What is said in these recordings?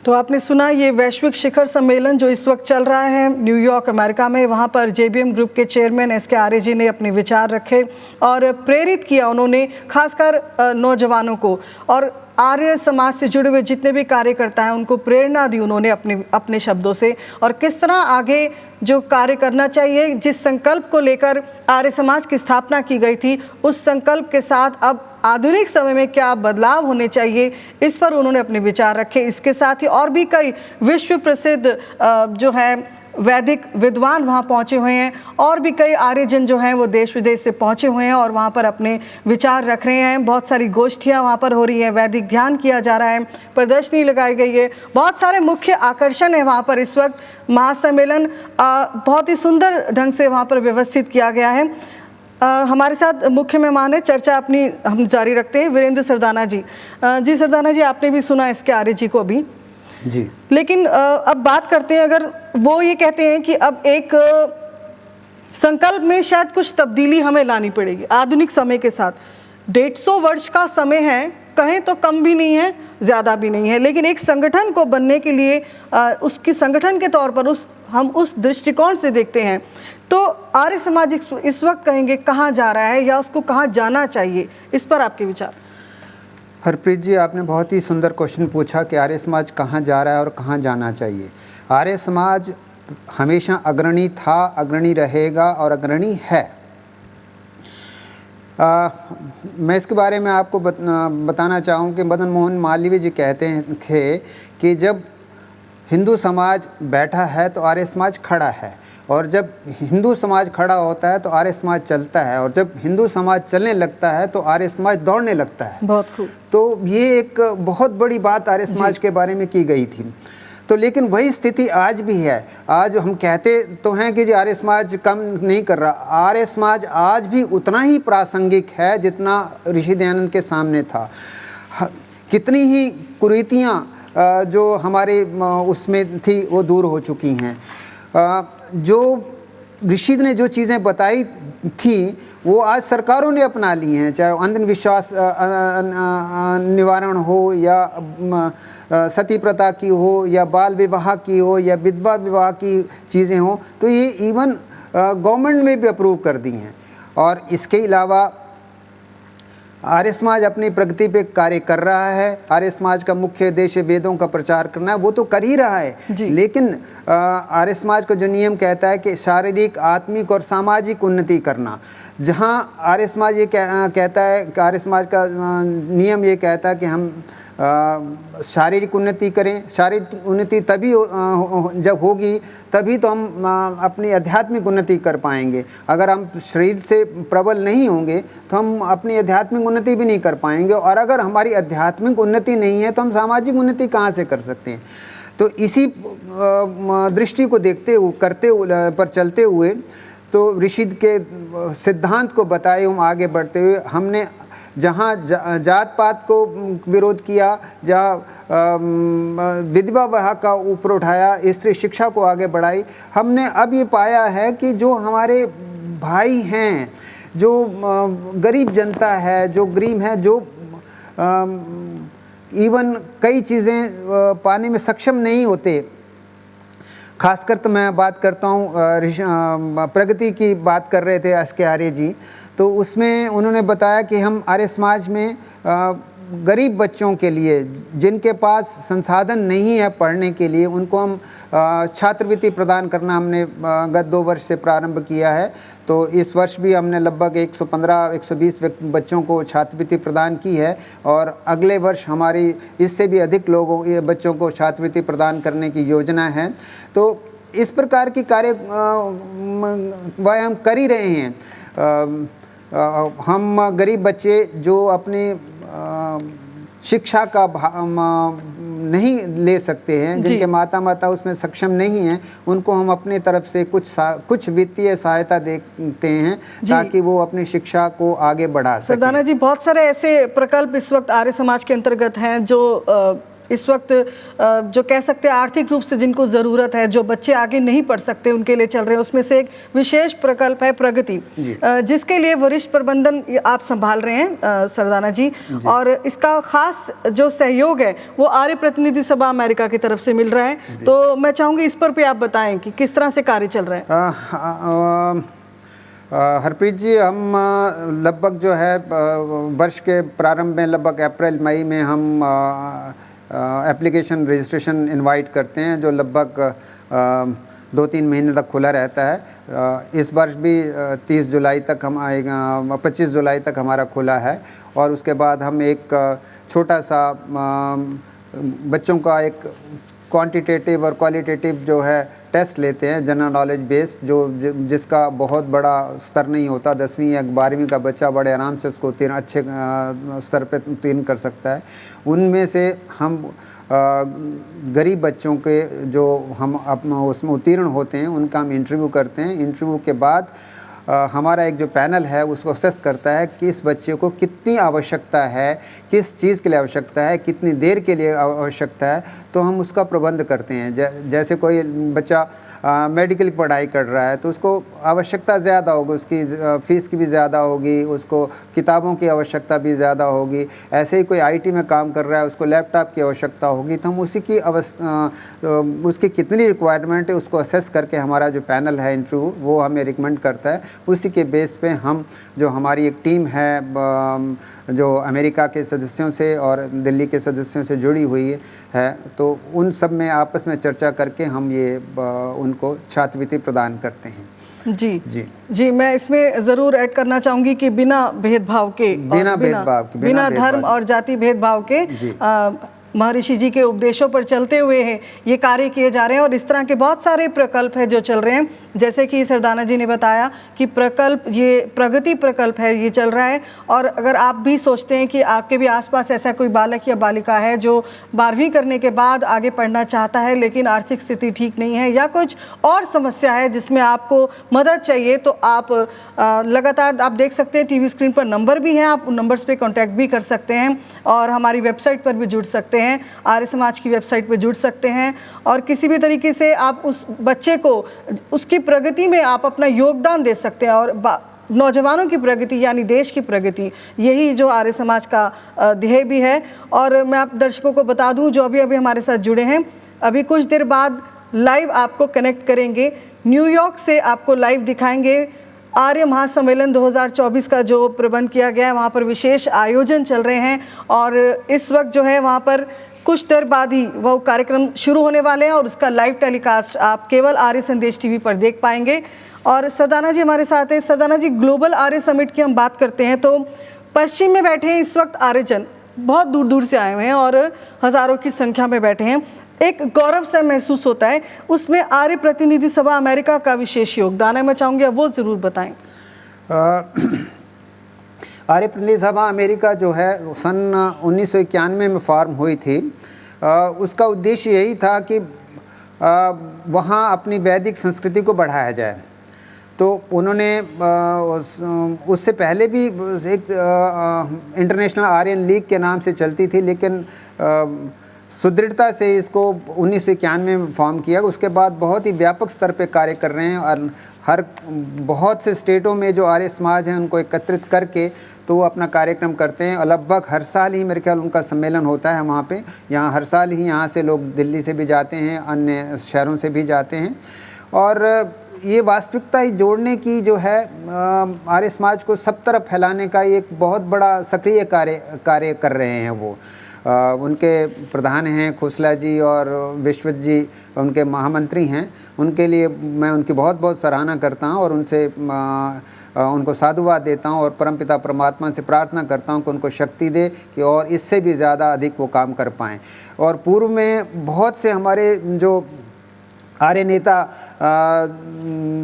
तो आपने सुना ये वैश्विक शिखर सम्मेलन जो इस वक्त चल रहा है न्यूयॉर्क अमेरिका में, वहाँ पर जेबीएम ग्रुप के चेयरमैन एस के आर्य जी ने अपने विचार रखे और प्रेरित किया उन्होंने खासकर नौजवानों को, और आर्य समाज से जुड़े हुए जितने भी कार्यकर्ता हैं उनको प्रेरणा दी उन्होंने अपने शब्दों से, और किस तरह आगे जो कार्य करना चाहिए, जिस संकल्प को लेकर आर्य समाज की स्थापना की गई थी उस संकल्प के साथ अब आधुनिक समय में क्या बदलाव होने चाहिए, इस पर उन्होंने अपने विचार रखे। इसके साथ ही और भी कई विश्व प्रसिद्ध जो है वैदिक विद्वान वहाँ पहुँचे हुए हैं, और भी कई आर्यजन जो हैं वो देश विदेश से पहुँचे हुए हैं और वहाँ पर अपने विचार रख रहे हैं। बहुत सारी गोष्ठियाँ वहाँ पर हो रही हैं, वैदिक ध्यान किया जा रहा है, प्रदर्शनी लगाई गई है, बहुत सारे मुख्य आकर्षण है वहाँ पर। इस वक्त महासम्मेलन बहुत ही सुंदर ढंग से वहाँ पर व्यवस्थित किया गया है। हमारे साथ मुख्य मेहमान है, चर्चा अपनी हम जारी रखते हैं, वीरेंद्र सरदाना जी। जी सरदाना जी, आपने भी सुना एस के आर्य जी को अभी जी, लेकिन अब बात करते हैं, अगर वो ये कहते हैं कि अब एक संकल्प में शायद कुछ तब्दीली हमें लानी पड़ेगी आधुनिक समय के साथ। 150 वर्ष का समय है, कहें तो कम भी नहीं है ज़्यादा भी नहीं है, लेकिन एक संगठन को बनने के लिए उसकी संगठन के तौर पर हम उस दृष्टिकोण से देखते हैं तो आर्य समाज इस वक्त कहेंगे कहाँ जा रहा है या उसको कहाँ जाना चाहिए, इस पर आपके विचार? हरप्रीत जी, आपने बहुत ही सुंदर क्वेश्चन पूछा कि आर्य समाज कहाँ जा रहा है और कहाँ जाना चाहिए। आर्य समाज हमेशा अग्रणी था, अग्रणी रहेगा और अग्रणी है। मैं इसके बारे में आपको बताना चाहूँ कि मदन मोहन मालवीय जी कहते थे कि जब हिंदू समाज बैठा है तो आर्य समाज खड़ा है, और जब हिंदू समाज खड़ा होता है तो आर्य समाज चलता है, और जब हिंदू समाज चलने लगता है तो आर्य समाज दौड़ने लगता है। बहुत खूब। तो ये एक बहुत बड़ी बात आर्य समाज के बारे में की गई थी। तो लेकिन वही स्थिति आज भी है। आज हम कहते तो हैं कि जी आर्य समाज कम नहीं कर रहा, आर्य समाज आज भी उतना ही प्रासंगिक है जितना ऋषि दयानंद के सामने था। कितनी ही कुरीतियाँ जो हमारे उसमें थी वो दूर हो चुकी हैं। जो ऋषि ने जो चीज़ें बताई थी वो आज सरकारों ने अपना ली हैं, चाहे अंधविश्वास निवारण हो या सती प्रथा की हो या बाल विवाह की हो या विधवा विवाह की चीज़ें हों, तो ये इवन गवर्नमेंट में भी अप्रूव कर दी हैं। और इसके अलावा आर्य समाज अपनी प्रगति पे कार्य कर रहा है। आर्य समाज का मुख्य उद्देश्य वेदों का प्रचार करना है, वो तो कर ही रहा है, लेकिन आर्य समाज का जो नियम कहता है कि शारीरिक, आत्मिक और सामाजिक उन्नति करना, जहाँ आर्य समाज ये कहता है, आर्य समाज का नियम ये कहता है कि हम शारीरिक उन्नति करें। शारीरिक उन्नति तभी जब होगी तभी तो हम अपनी आध्यात्मिक उन्नति कर पाएंगे। अगर हम शरीर से प्रबल नहीं होंगे तो हम अपनी आध्यात्मिक उन्नति भी नहीं कर पाएंगे, और अगर हमारी आध्यात्मिक उन्नति नहीं है तो हम सामाजिक उन्नति कहाँ से कर सकते हैं। तो इसी दृष्टि को पर चलते हुए तो ऋषि के सिद्धांत को बताए हम आगे बढ़ते हुए, हमने जहाँ जात पात को विरोध किया, जहाँ विधवा विवाह का ऊपर उठाया, स्त्री शिक्षा को आगे बढ़ाई, हमने अब ये पाया है कि जो हमारे भाई हैं, जो गरीब जनता है, जो गरीब है, जो इवन कई चीज़ें पाने में सक्षम नहीं होते, खासकर तो मैं बात करता हूँ प्रगति की बात कर रहे थे एस के आर्य जी, तो उसमें उन्होंने बताया कि हम आर्य समाज में गरीब बच्चों के लिए जिनके पास संसाधन नहीं है पढ़ने के लिए, उनको हम छात्रवृत्ति प्रदान करना हमने गत 2 वर्ष से प्रारंभ किया है। तो इस वर्ष भी हमने लगभग 115-120 बच्चों को छात्रवृत्ति प्रदान की है, और अगले वर्ष हमारी इससे भी अधिक बच्चों को छात्रवृत्ति प्रदान करने की योजना है। तो इस प्रकार की कार्य वह हम कर ही रहे हैं। हम गरीब बच्चे जो अपने शिक्षा का नहीं ले सकते हैं, जिनके माता उसमें सक्षम नहीं हैं, उनको हम अपने तरफ से कुछ वित्तीय सहायता देते हैं ताकि वो अपनी शिक्षा को आगे बढ़ा सकें। सरदाना जी, बहुत सारे ऐसे प्रकल्प इस वक्त आर्य समाज के अंतर्गत हैं जो इस वक्त जो कह सकते हैं आर्थिक रूप से जिनको ज़रूरत है, जो बच्चे आगे नहीं पढ़ सकते उनके लिए चल रहे हैं, उसमें से एक विशेष प्रकल्प है प्रगति, जिसके लिए वरिष्ठ प्रबंधन आप संभाल रहे हैं सरदाना जी, और इसका खास जो सहयोग है वो आर्य प्रतिनिधि सभा अमेरिका की तरफ से मिल रहा है। तो मैं चाहूँगी इस पर भी आप बताएं कि किस तरह से कार्य चल रहा है। हरप्रीत जी, हम लगभग जो है वर्ष के प्रारंभ में लगभग अप्रैल मई में हम एप्लीकेशन रजिस्ट्रेशन इनवाइट करते हैं, जो लगभग 2-3 महीने तक खुला रहता है। इस वर्ष भी 30 जुलाई तक हम आएगा, 25 जुलाई तक हमारा खुला है। और उसके बाद हम एक छोटा सा बच्चों का एक क्वांटिटेटिव और क्वालिटेटिव जो है टेस्ट लेते हैं, जनरल नॉलेज बेस्ड, जिसका बहुत बड़ा स्तर नहीं होता। 10वीं या 12वीं का बच्चा बड़े आराम से उसको अच्छे स्तर पे उत्तीर्ण कर सकता है। उनमें से हम गरीब बच्चों के जो हम उसमें उत्तीर्ण होते हैं उनका हम इंटरव्यू करते हैं। इंटरव्यू के बाद हमारा एक जो पैनल है उसको असेस करता है कि इस बच्चे को कितनी आवश्यकता है, किस चीज़ के लिए आवश्यकता है, कितनी देर के लिए आवश्यकता है, तो हम उसका प्रबंध करते हैं। जैसे कोई बच्चा मेडिकल की पढ़ाई कर रहा है तो उसको आवश्यकता ज़्यादा होगी, उसकी फ़ीस की भी ज़्यादा होगी, उसको किताबों की आवश्यकता भी ज़्यादा होगी। ऐसे ही कोई आईटी में काम कर रहा है, उसको लैपटॉप की आवश्यकता होगी। तो हम उसी की उसकी कितनी रिक्वायरमेंट है उसको असेस करके हमारा जो पैनल है इंटरव्यू वो हमें रिकमेंड करता है। उसी के बेस पे हम जो हमारी एक टीम है जो अमेरिका के सदस्यों से और दिल्ली के सदस्यों से जुड़ी हुई है, तो उन सब में आपस में चर्चा करके हम ये उनको छात्रवृत्ति प्रदान करते हैं। जी, मैं इसमें ज़रूर ऐड करना चाहूँगी कि बिना भेदभाव के, बिना धर्म और जाति भेदभाव के महर्षि जी के उपदेशों पर चलते हुए है ये कार्य किए जा रहे हैं। और इस तरह के बहुत सारे प्रकल्प हैं जो चल रहे हैं, जैसे कि सरदाना जी ने बताया कि प्रकल्प, ये प्रगति प्रकल्प है, ये चल रहा है। और अगर आप भी सोचते हैं कि आपके भी आसपास ऐसा कोई बालक या बालिका है जो 12वीं करने के बाद आगे पढ़ना चाहता है लेकिन आर्थिक स्थिति ठीक नहीं है या कुछ और समस्या है जिसमें आपको मदद चाहिए, तो आप लगातार आप देख सकते हैं टीवी स्क्रीन पर नंबर भी हैं, आप उन नंबर्स पे कांटेक्ट भी कर सकते हैं और हमारी वेबसाइट पर भी जुड़ सकते हैं, आर्य समाज की वेबसाइट पर जुड़ सकते हैं। और किसी भी तरीके से आप उस बच्चे को उसकी प्रगति में आप अपना योगदान दे सकते हैं। और नौजवानों की प्रगति यानी देश की प्रगति, यही जो आर्य समाज का ध्येय भी है। और मैं आप दर्शकों को बता दूं जो अभी हमारे साथ जुड़े हैं, अभी कुछ देर बाद लाइव आपको कनेक्ट करेंगे, न्यूयॉर्क से आपको लाइव दिखाएंगे आर्य महासम्मेलन 2024 का जो प्रबंध किया गया है। वहाँ पर विशेष आयोजन चल रहे हैं और इस वक्त जो है वहाँ पर कुछ देर बाद ही वो कार्यक्रम शुरू होने वाले हैं और उसका लाइव टेलीकास्ट आप केवल आर्य संदेश टीवी पर देख पाएंगे। और सरदाना जी हमारे साथ हैं। सरदाना जी, ग्लोबल आर्य समिट की हम बात करते हैं तो पश्चिम में बैठे हैं इस वक्त आर्यजन, बहुत दूर दूर से आए हुए हैं और हज़ारों की संख्या में बैठे हैं। एक गौरव सा महसूस होता है, उसमें आर्य प्रतिनिधि सभा अमेरिका का विशेष योगदान है, मैं चाहूँगी वो ज़रूर बताएं। आर्य प्रतिनिधि सभा अमेरिका जो है सन 1991 में फॉर्म हुई थी। उसका उद्देश्य यही था कि वहाँ अपनी वैदिक संस्कृति को बढ़ाया जाए। तो उन्होंने उससे पहले भी एक इंटरनेशनल आर्यन लीग के नाम से चलती थी, लेकिन सुदृढ़ता से इसको 1991 में फॉर्म किया। उसके बाद बहुत ही व्यापक स्तर पे कार्य कर रहे हैं और हर बहुत से स्टेटों में जो आर्य समाज हैं उनको एकत्रित करके तो वो अपना कार्यक्रम करते हैं। और लगभग हर साल ही मेरे ख्याल उनका सम्मेलन होता है वहाँ पे। यहाँ हर साल ही यहाँ से लोग दिल्ली से भी जाते हैं, अन्य शहरों से भी जाते हैं। और ये वास्तविकता ही जोड़ने की जो है आर्य समाज को सब तरफ फैलाने का एक बहुत बड़ा सक्रिय कार्य कर रहे हैं वो। उनके प्रधान हैं खोसला जी और विश्वत जी, उनके महामंत्री हैं। उनके लिए मैं उनकी बहुत बहुत सराहना करता हूं और उनसे उनको साधुवाद देता हूं और परमपिता परमात्मा से प्रार्थना करता हूं कि उनको शक्ति दे कि और इससे भी ज़्यादा अधिक वो काम कर पाएँ। और पूर्व में बहुत से हमारे जो आर्य नेता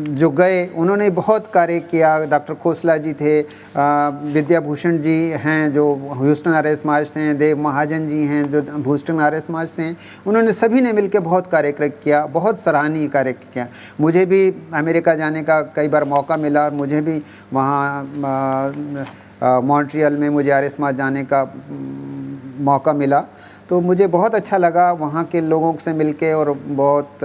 जो गए उन्होंने बहुत कार्य किया। डॉक्टर खोसला जी थे, विद्याभूषण जी हैं जो ह्यूस्टन आर्य समाज से हैं, देव महाजन जी हैं जो ह्यूस्टन आर्य समाज से हैं। उन्होंने सभी ने मिलकर बहुत कार्य किया, बहुत सराहनीय कार्य किया। मुझे भी अमेरिका जाने का कई बार मौका मिला और मुझे भी वहाँ मॉन्ट्रियल में मुझे आर्य समाज जाने का मौका मिला। तो मुझे बहुत अच्छा लगा वहाँ के लोगों से मिलके, और बहुत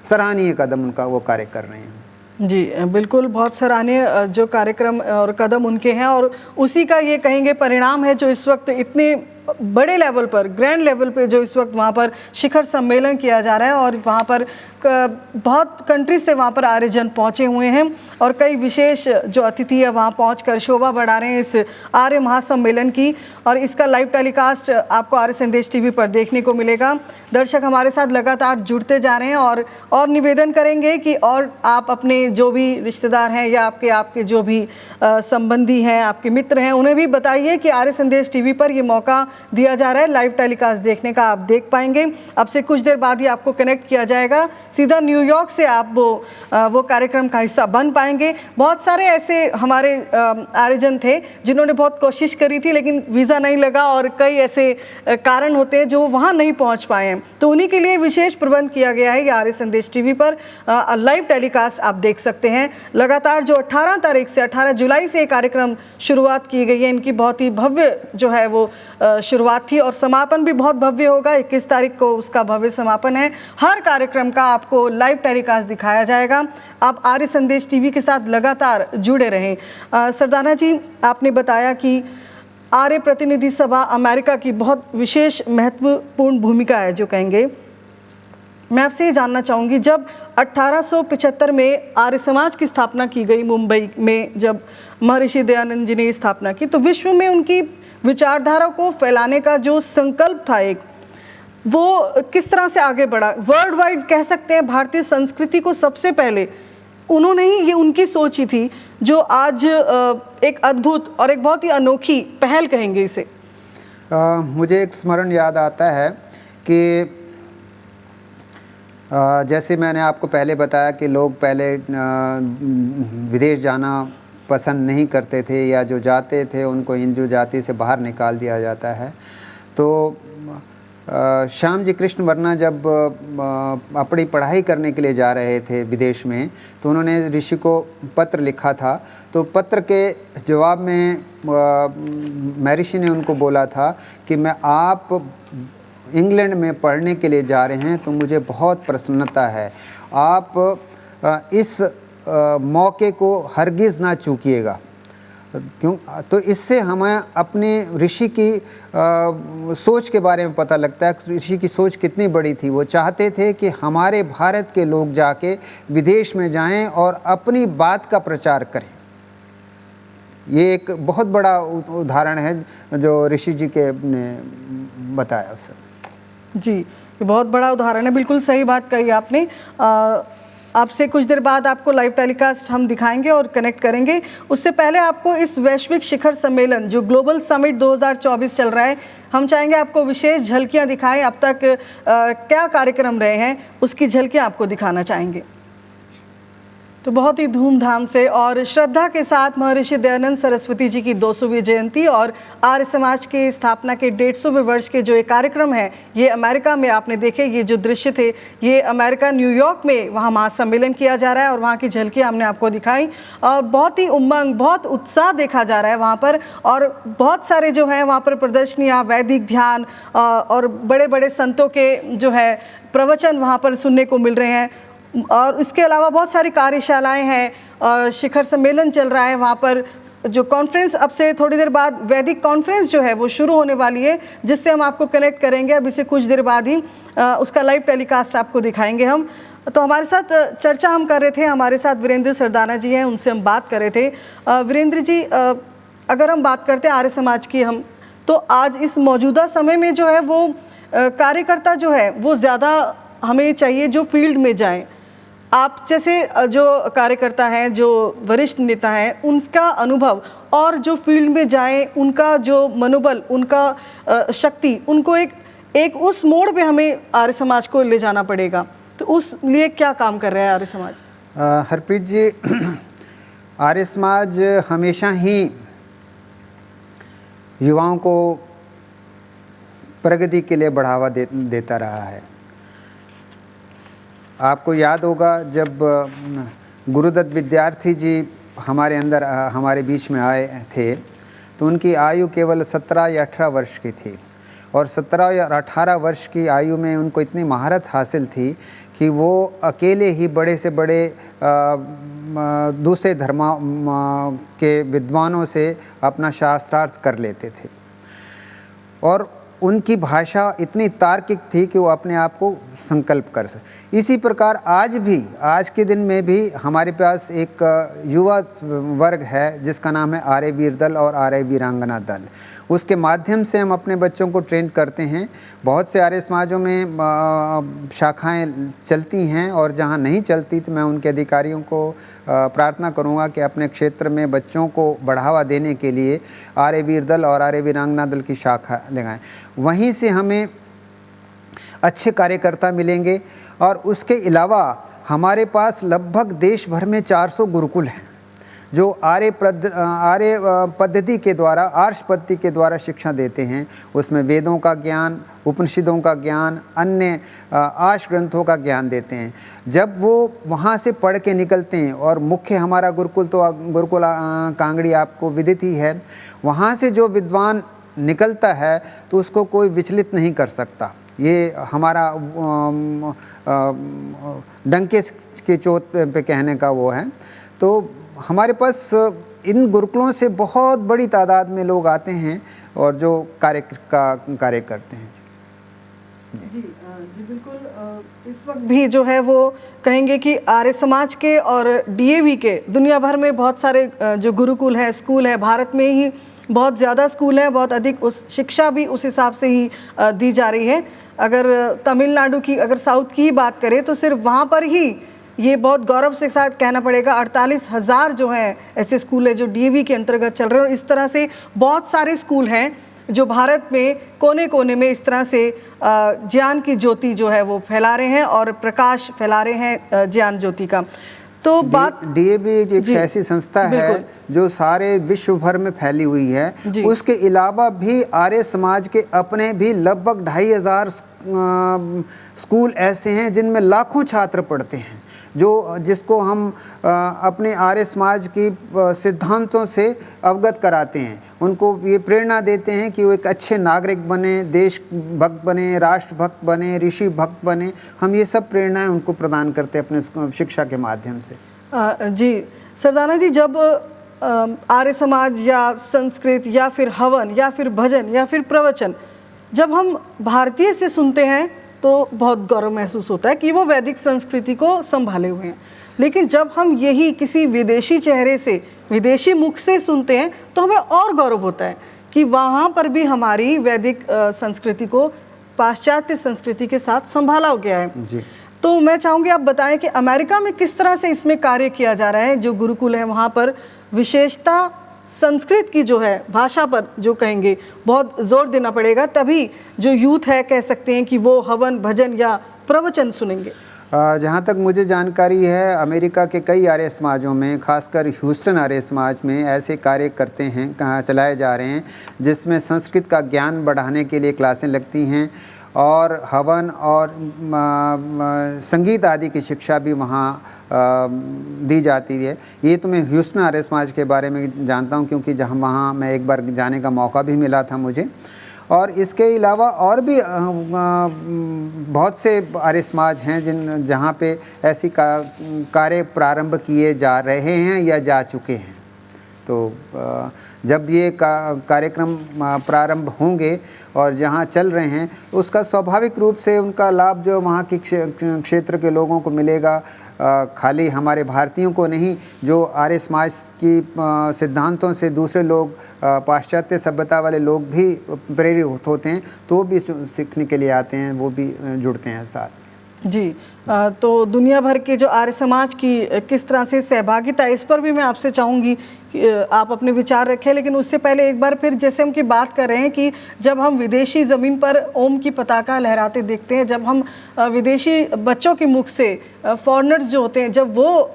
सराहनीय कदम उनका वो कार्य कर रहे हैं। जी बिल्कुल, बहुत सराहनीय जो कार्यक्रम और कदम उनके हैं, और उसी का ये कहेंगे परिणाम है जो इस वक्त इतने बड़े लेवल पर, ग्रैंड लेवल पे जो इस वक्त वहाँ पर शिखर सम्मेलन किया जा रहा है, और वहाँ पर बहुत कंट्रीज से वहाँ पर आर्यजन पहुँचे हुए हैं, और कई विशेष जो अतिथि है वहाँ पहुँचकर शोभा बढ़ा रहे हैं इस आर्य महासम्मेलन की। और इसका लाइव टेलीकास्ट आपको आर्य संदेश टीवी पर देखने को मिलेगा। दर्शक हमारे साथ लगातार जुड़ते जा रहे हैं, और निवेदन करेंगे कि और आप अपने जो भी रिश्तेदार हैं या आपके जो भी संबंधी हैं, आपके मित्र हैं, उन्हें भी बताइए कि आर्य संदेश टीवी पर ये मौका दिया जा रहा है लाइव टेलीकास्ट देखने का। आप देख पाएंगे, अब से कुछ देर बाद ही आपको कनेक्ट किया जाएगा सीधा न्यूयॉर्क से, आप वो कार्यक्रम का हिस्सा बन पाएंगे। बहुत सारे ऐसे हमारे आयोजन थे जिन्होंने बहुत कोशिश करी थी लेकिन वीज़ा नहीं लगा, और कई ऐसे कारण होते हैं जो वहाँ नहीं पहुँच पाए हैं, तो उन्हीं के लिए विशेष प्रबंध किया गया है। आर्य संदेश टीवी पर लाइव टेलीकास्ट आप देख सकते हैं लगातार। जो 18 तारीख से 18 जुलाई से ये कार्यक्रम शुरुआत की गई है, इनकी बहुत ही भव्य जो है वो शुरुआत थी, और समापन भी बहुत भव्य होगा। 21 तारीख को उसका भव्य समापन है। हर कार्यक्रम का आपको लाइव टेलीकास्ट दिखाया जाएगा। आप आर्य संदेश टीवी के साथ लगातार जुड़े रहें। सरदाना जी, आपने बताया कि आर्य प्रतिनिधि सभा अमेरिका की बहुत विशेष महत्वपूर्ण भूमिका है जो कहेंगे। मैं आपसे ये जानना चाहूँगी, जब 1875 में आर्य समाज की स्थापना की गई मुंबई में, जब महर्षि दयानंद जी ने स्थापना की, तो विश्व में उनकी विचारधारा को फैलाने का जो संकल्प था एक, वो किस तरह से आगे बढ़ा? वर्ल्ड वाइड कह सकते हैं भारतीय संस्कृति को सबसे पहले उन्होंने ही, ये उनकी सोच ही थी जो आज एक अद्भुत और एक बहुत ही अनोखी पहल कहेंगे इसे। मुझे एक स्मरण याद आता है कि जैसे मैंने आपको पहले बताया कि लोग पहले विदेश जाना पसंद नहीं करते थे, या जो जाते थे उनको हिंदू जाति से बाहर निकाल दिया जाता है। तो श्याम जी कृष्ण वर्मा जब अपनी पढ़ाई करने के लिए जा रहे थे विदेश में, तो उन्होंने ऋषि को पत्र लिखा था। तो पत्र के जवाब में महर्षि ने उनको बोला था कि मैं आप इंग्लैंड में पढ़ने के लिए जा रहे हैं तो मुझे बहुत प्रसन्नता है, आप इस मौके को हरगिज़ ना चूकिएगा। क्यों? तो इससे हमें अपने ऋषि की सोच के बारे में पता लगता है। ऋषि की सोच कितनी बड़ी थी। वो चाहते थे कि हमारे भारत के लोग जाके विदेश में जाएं और अपनी बात का प्रचार करें। ये एक बहुत बड़ा उदाहरण है जो ऋषि जी के ने बताया उसे। जी, ये बहुत बड़ा उदाहरण है, बिल्कुल सही बात कही आपने। आपसे कुछ देर बाद आपको लाइव टेलीकास्ट हम दिखाएंगे और कनेक्ट करेंगे। उससे पहले आपको इस वैश्विक शिखर सम्मेलन जो ग्लोबल समिट 2024 चल रहा है, हम चाहेंगे आपको विशेष झलकियां दिखाएं। अब तक क्या कार्यक्रम रहे हैं उसकी झलकियां आपको दिखाना चाहेंगे। तो बहुत ही धूमधाम से और श्रद्धा के साथ महर्षि दयानंद सरस्वती जी की 200वीं जयंती और आर्य समाज की स्थापना के 150वें वर्ष के जो ये कार्यक्रम है, ये अमेरिका में आपने देखे, ये जो दृश्य थे, ये अमेरिका न्यूयॉर्क में वहाँ महासम्मेलन किया जा रहा है और वहाँ की झलकियाँ हमने आपको दिखाई। और बहुत ही उमंग, बहुत उत्साह देखा जा रहा है वहाँ पर, और बहुत सारे जो है वहाँ पर प्रदर्शनियाँ, वैदिक ध्यान और बड़े बड़े संतों के जो है प्रवचन वहाँ पर सुनने को मिल रहे हैं। और इसके अलावा बहुत सारी कार्यशालाएं हैं और शिखर सम्मेलन चल रहा है वहाँ पर। जो कॉन्फ्रेंस अब से थोड़ी देर बाद वैदिक कॉन्फ्रेंस जो है वो शुरू होने वाली है, जिससे हम आपको कनेक्ट करेंगे। अभी से कुछ देर बाद ही उसका लाइव टेलीकास्ट आपको दिखाएंगे हम। तो हमारे साथ चर्चा हम कर रहे थे, हमारे साथ वीरेंद्र सरदाना जी हैं, उनसे हम बात कर रहे थे। वीरेंद्र जी, अगर हम बात करते हैं आर्य समाज की हम, तो आज इस मौजूदा समय में जो है वो कार्यकर्ता जो है वो ज़्यादा हमें चाहिए जो फील्ड में जाएँ। आप जैसे जो कार्यकर्ता हैं, जो वरिष्ठ नेता हैं, उनका अनुभव और जो फील्ड में जाएं उनका जो मनोबल, उनका शक्ति, उनको एक उस मोड़ पे हमें आर्य समाज को ले जाना पड़ेगा। तो उस लिए क्या काम कर रहा है आर्य समाज? हरप्रीत जी, आर्य समाज हमेशा ही युवाओं को प्रगति के लिए बढ़ावा देता रहा है। आपको याद होगा जब गुरुदत्त विद्यार्थी जी हमारे बीच में आए थे, तो उनकी आयु केवल 17 या 18 वर्ष की थी। और 17 या 18 वर्ष की आयु में उनको इतनी महारत हासिल थी कि वो अकेले ही बड़े से बड़े दूसरे धर्म के विद्वानों से अपना शास्त्रार्थ कर लेते थे और उनकी भाषा इतनी तार्किक थी कि वो अपने आप को संकल्प कर सके। इसी प्रकार आज के दिन में भी हमारे पास एक युवा वर्ग है जिसका नाम है आर्य वीर दल और आर्य वीरांगना दल। उसके माध्यम से हम अपने बच्चों को ट्रेन करते हैं। बहुत से आर्य समाजों में शाखाएं चलती हैं और जहां नहीं चलती तो मैं उनके अधिकारियों को प्रार्थना करूंगा कि अपने क्षेत्र में बच्चों को बढ़ावा देने के लिए आर्य वीर दल और आर्य वीरांगना दल की शाखा लगाएं। वहीं से हमें अच्छे कार्यकर्ता मिलेंगे और उसके अलावा हमारे पास लगभग देश भर में 400 गुरुकुल हैं जो आर्य पद्धति के द्वारा, आर्ष पद्धति के द्वारा शिक्षा देते हैं। उसमें वेदों का ज्ञान, उपनिषदों का ज्ञान, अन्य आर्ष ग्रंथों का ज्ञान देते हैं। जब वो वहाँ से पढ़ के निकलते हैं और मुख्य हमारा गुरुकुल तो गुरुकुल कांगड़ी आपको विदित ही है, वहाँ से जो विद्वान निकलता है तो उसको कोई विचलित नहीं कर सकता। ये हमारा डंके के चोट पे कहने का वो है। तो हमारे पास इन गुरुकुलों से बहुत बड़ी तादाद में लोग आते हैं और जो कार्य करते हैं। जी बिल्कुल। इस वक्त भी जो है वो कहेंगे कि आर्य समाज के और डीएवी के दुनिया भर में बहुत सारे जो गुरुकुल है, स्कूल है, भारत में ही बहुत ज़्यादा स्कूल है, बहुत अधिक उस शिक्षा भी उस हिसाब से ही दी जा रही है। अगर तमिलनाडु की, अगर साउथ की ही बात करें तो सिर्फ वहाँ पर ही ये बहुत गौरव से साथ कहना पड़ेगा 48,000 जो हैं ऐसे स्कूल है जो डीएवी के अंतर्गत चल रहे हैं। और इस तरह से बहुत सारे स्कूल हैं जो भारत में कोने कोने में इस तरह से ज्ञान की ज्योति जो है वो फैला रहे हैं और प्रकाश फैला रहे हैं ज्ञान ज्योति का। तो बात डीएवी एक ऐसी संस्था है जो सारे विश्व भर में फैली हुई है। उसके अलावा भी आर्य समाज के अपने भी लगभग 2,500 स्कूल ऐसे हैं जिनमें लाखों छात्र पढ़ते हैं, जिसको हम अपने आर्य समाज की सिद्धांतों से अवगत कराते हैं। उनको ये प्रेरणा देते हैं कि वो एक अच्छे नागरिक बने, देशभक्त बने, राष्ट्रभक्त बने, ऋषि भक्त बने। हम ये सब प्रेरणाएं उनको प्रदान करते हैं अपने शिक्षा के माध्यम से। जी सरदाना जी, जब आर्य समाज या संस्कृत या फिर हवन या फिर भजन या फिर प्रवचन जब हम भारतीय से सुनते हैं तो बहुत गौरव महसूस होता है कि वो वैदिक संस्कृति को संभाले हुए हैं। लेकिन जब हम यही किसी विदेशी चेहरे से, विदेशी मुख से सुनते हैं तो हमें और गौरव होता है कि वहाँ पर भी हमारी वैदिक संस्कृति को पाश्चात्य संस्कृति के साथ संभाला गया है। जी। तो मैं चाहूँगी आप बताएं कि अमेरिका में किस तरह से इसमें कार्य किया जा रहा है। जो गुरुकुल है वहाँ पर विशेषता संस्कृत की जो है भाषा पर जो कहेंगे बहुत जोर देना पड़ेगा, तभी जो यूथ है कह सकते हैं कि वो हवन भजन या प्रवचन सुनेंगे। जहाँ तक मुझे जानकारी है अमेरिका के कई आर्य समाजों में, खासकर ह्यूस्टन आर्य समाज में ऐसे कार्य करते हैं, चलाए जा रहे हैं जिसमें संस्कृत का ज्ञान बढ़ाने के लिए क्लासें लगती हैं और हवन और संगीत आदि की शिक्षा भी वहाँ दी जाती है। ये तो मैं ह्यूस्टन आर्य समाज के बारे में जानता हूँ क्योंकि जहाँ वहाँ मैं एक बार जाने का मौका भी मिला था मुझे। और इसके अलावा और भी बहुत से आर्य समाज हैं जहाँ पे ऐसी कार्य प्रारंभ किए जा रहे हैं या जा चुके हैं। तो जब ये कार्यक्रम प्रारंभ होंगे और जहाँ चल रहे हैं उसका स्वाभाविक रूप से उनका लाभ जो वहाँ के क्षेत्र के लोगों को मिलेगा। खाली हमारे भारतीयों को नहीं, जो आर्य समाज की सिद्धांतों से दूसरे लोग, पाश्चात्य सभ्यता वाले लोग भी प्रेरित होते हैं तो वो भी सीखने के लिए आते हैं, वो भी जुड़ते हैं साथ में। जी, तो दुनिया भर के जो आर्य समाज की किस तरह से सहभागिता, इस पर भी मैं आपसे चाहूँगी कि आप अपने विचार रखें। लेकिन उससे पहले एक बार फिर जैसे हम की बात कर रहे हैं कि जब हम विदेशी ज़मीन पर ओम की पताका लहराते देखते हैं, जब हम विदेशी बच्चों के मुख से, फॉरेनर्स जो होते हैं, जब वो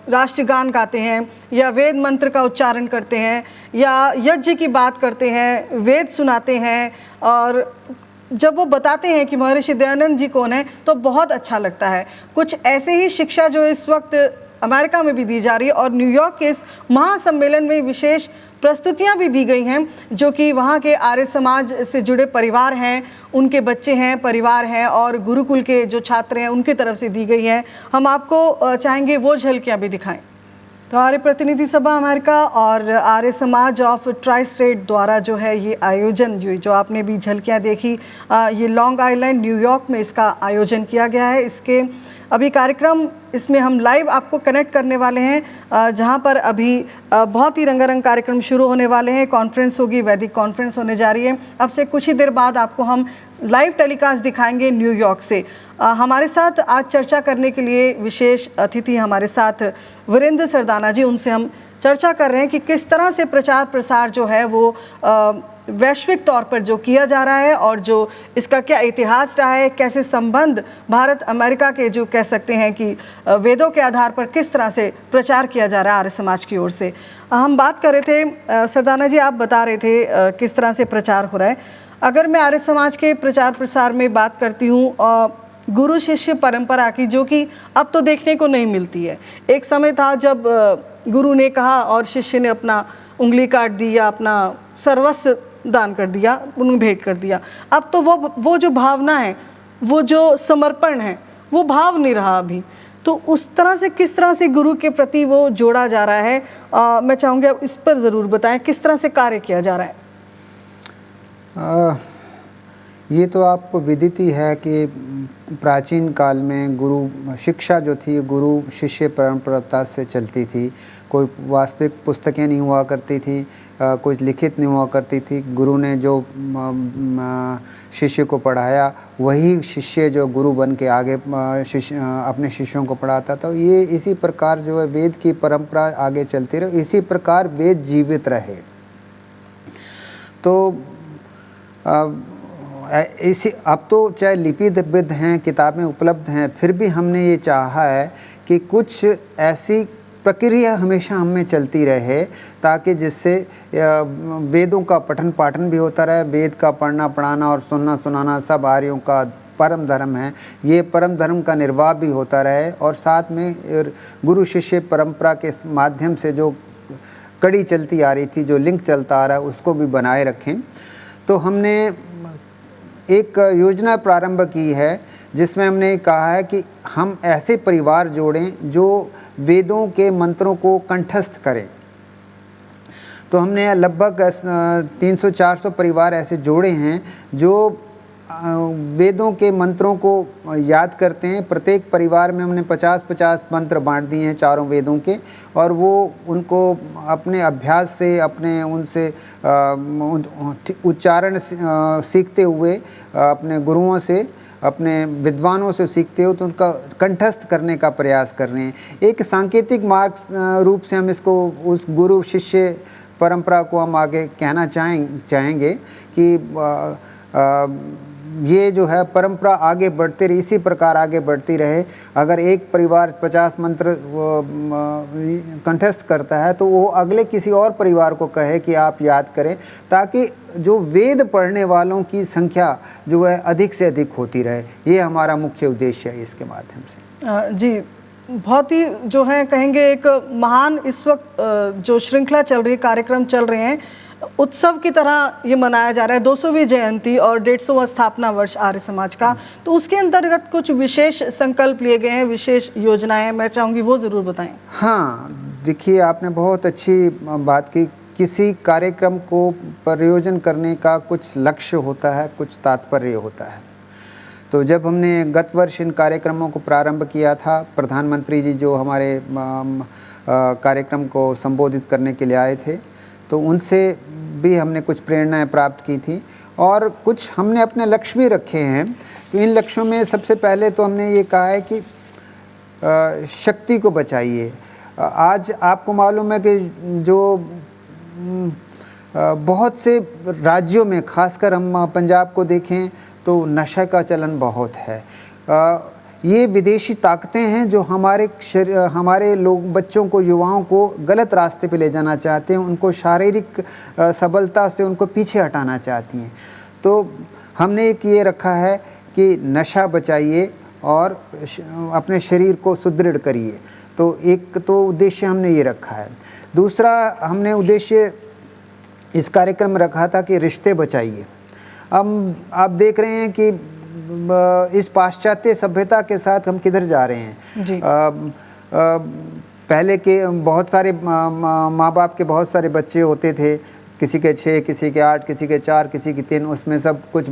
राष्ट्रगान गाते हैं या वेद मंत्र का उच्चारण करते हैं या यज्ञ की बात करते हैं, वेद सुनाते हैं और जब वो बताते हैं कि महर्षि दयानंद जी कौन है, तो बहुत अच्छा लगता है। कुछ ऐसे ही शिक्षा जो इस वक्त अमेरिका में भी दी जा रही है और न्यूयॉर्क के इस महासम्मेलन में विशेष प्रस्तुतियां भी दी गई हैं जो कि वहाँ के आर्य समाज से जुड़े परिवार हैं, उनके बच्चे हैं, परिवार हैं और गुरुकुल के जो छात्र हैं उनकी तरफ से दी गई हैं। हम आपको चाहेंगे वो झलकियाँ भी दिखाएं। तो आर्य प्रतिनिधि सभा अमेरिका और Arya Samaj of tri state द्वारा जो है ये आयोजन जो आपने भी झलकियाँ देखी, ये लॉन्ग आइलैंड न्यूयॉर्क में इसका आयोजन किया गया है। इसके अभी कार्यक्रम इसमें हम लाइव आपको कनेक्ट करने वाले हैं, जहां पर अभी बहुत ही रंगारंग कार्यक्रम शुरू होने वाले हैं। कॉन्फ्रेंस होगी, वैदिक कॉन्फ्रेंस होने जा रही है। अब से कुछ ही देर बाद आपको हम लाइव टेलीकास्ट दिखाएंगे न्यूयॉर्क से। हमारे साथ आज चर्चा करने के लिए विशेष अतिथि हमारे साथ वीरेंद्र सरदाना जी, उनसे हम चर्चा कर रहे हैं कि किस तरह से प्रचार प्रसार जो है वो वैश्विक तौर पर जो किया जा रहा है और जो इसका क्या इतिहास रहा है, कैसे संबंध भारत अमेरिका के जो कह सकते हैं कि वेदों के आधार पर किस तरह से प्रचार किया जा रहा है आर्य समाज की ओर से। हम बात कर रहे थे, सरदाना जी आप बता रहे थे किस तरह से प्रचार हो रहा है। अगर मैं आर्य समाज के प्रचार प्रसार में बात करती हूँ गुरु शिष्य परंपरा की, जो कि अब तो देखने को नहीं मिलती है। एक समय था जब गुरु ने कहा और शिष्य ने अपना उंगली काट दी या अपना सर्वस्व दान कर दिया, उन्हें भेंट कर दिया। अब तो वो जो भावना है, वो जो समर्पण है, वो भाव नहीं रहा अभी। तो उस तरह से किस तरह से गुरु के प्रति वो जोड़ा जा रहा है, मैं चाहूँगी आप इस पर ज़रूर बताएं, किस तरह से कार्य किया जा रहा है। ये तो आपको विदित ही है कि प्राचीन काल में गुरु शिक्षा जो थी गुरु शिष्य परंपरा से चलती थी। कोई वास्तविक पुस्तकें नहीं हुआ करती थी, कुछ लिखित नहीं हुआ करती थी। गुरु ने जो शिष्य को पढ़ाया वही शिष्य जो गुरु बन के आगे अपने शिष्यों को पढ़ाता था। ये इसी प्रकार जो है वेद की परंपरा आगे चलती रही, इसी प्रकार वेद जीवित रहे। तो इसी अब तो चाहे लिपिबद्ध हैं, किताबें उपलब्ध हैं, फिर भी हमने ये चाहा है कि कुछ ऐसी प्रक्रिया हमेशा हम में चलती रहे ताकि जिससे वेदों का पठन पाठन भी होता रहे। वेद का पढ़ना पढ़ाना और सुनना सुनाना सब आर्यों का परम धर्म है। ये परम धर्म का निर्वाह भी होता रहे और साथ में गुरु शिष्य परंपरा के माध्यम से जो कड़ी चलती आ रही थी, जो लिंक चलता आ रहा है, उसको भी बनाए रखें। तो हमने एक योजना प्रारंभ की है जिसमें हमने कहा है कि हम ऐसे परिवार जोड़ें जो वेदों के मंत्रों को कंठस्थ करें। तो हमने लगभग 300-400 परिवार ऐसे जोड़े हैं जो वेदों के मंत्रों को याद करते हैं। प्रत्येक परिवार में हमने 50-50 मंत्र बांट दिए हैं चारों वेदों के, और वो उनको अपने अभ्यास से, अपने उनसे उच्चारण सीखते हुए, अपने गुरुओं से, अपने विद्वानों से सीखते हो तो उनका कंठस्थ करने का प्रयास कर रहे हैं। एक सांकेतिक मार्ग रूप से हम इसको उस गुरु शिष्य परंपरा को हम आगे कहना चाहेंगे कि ये जो है परंपरा आगे बढ़ती रही, इसी प्रकार आगे बढ़ती रहे। अगर एक परिवार 50 मंत्र कंठस्थ करता है तो वो अगले किसी और परिवार को कहे कि आप याद करें, ताकि जो वेद पढ़ने वालों की संख्या जो है अधिक से अधिक होती रहे। ये हमारा मुख्य उद्देश्य है इसके माध्यम से। जी, बहुत ही जो है कहेंगे एक महान इस वक्त जो श्रृंखला चल रही है, कार्यक्रम चल रहे हैं, उत्सव की तरह ये मनाया जा रहा है 200वीं जयंती और 150वां स्थापना वर्ष आर्य समाज का। तो उसके अंतर्गत कुछ विशेष संकल्प लिए गए हैं, विशेष योजनाएं, मैं चाहूँगी वो ज़रूर बताएं। हाँ, देखिए आपने बहुत अच्छी बात की। किसी कार्यक्रम को प्रयोजन करने का कुछ लक्ष्य होता है, कुछ तात्पर्य होता है। तो जब हमने गत वर्ष इन कार्यक्रमों को प्रारंभ किया था, प्रधानमंत्री जी जो हमारे कार्यक्रम को संबोधित करने के लिए आए थे, तो उनसे भी हमने कुछ प्रेरणाएं प्राप्त की थी और कुछ हमने अपने लक्ष्य भी रखे हैं। तो इन लक्ष्यों में सबसे पहले तो हमने ये कहा है कि शक्ति को बचाइए। आज आपको मालूम है कि जो बहुत से राज्यों में, खासकर हम पंजाब को देखें तो नशे का चलन बहुत है। ये विदेशी ताकतें हैं जो हमारे लोग, बच्चों को, युवाओं को गलत रास्ते पे ले जाना चाहते हैं, उनको शारीरिक सबलता से उनको पीछे हटाना चाहती हैं। तो हमने एक ये रखा है कि नशा बचाइए और अपने शरीर को सुदृढ़ करिए। तो एक तो उद्देश्य हमने ये रखा है। दूसरा हमने उद्देश्य इस कार्यक्रम में रखा था कि रिश्ते बचाइए। हम आप देख रहे हैं कि इस पाश्चात्य सभ्यता के साथ हम किधर जा रहे हैं। जी। पहले के बहुत सारे माँ बाप के बहुत सारे बच्चे होते थे, किसी के 6, किसी के 8, किसी के 4, किसी के 3, उसमें सब कुछ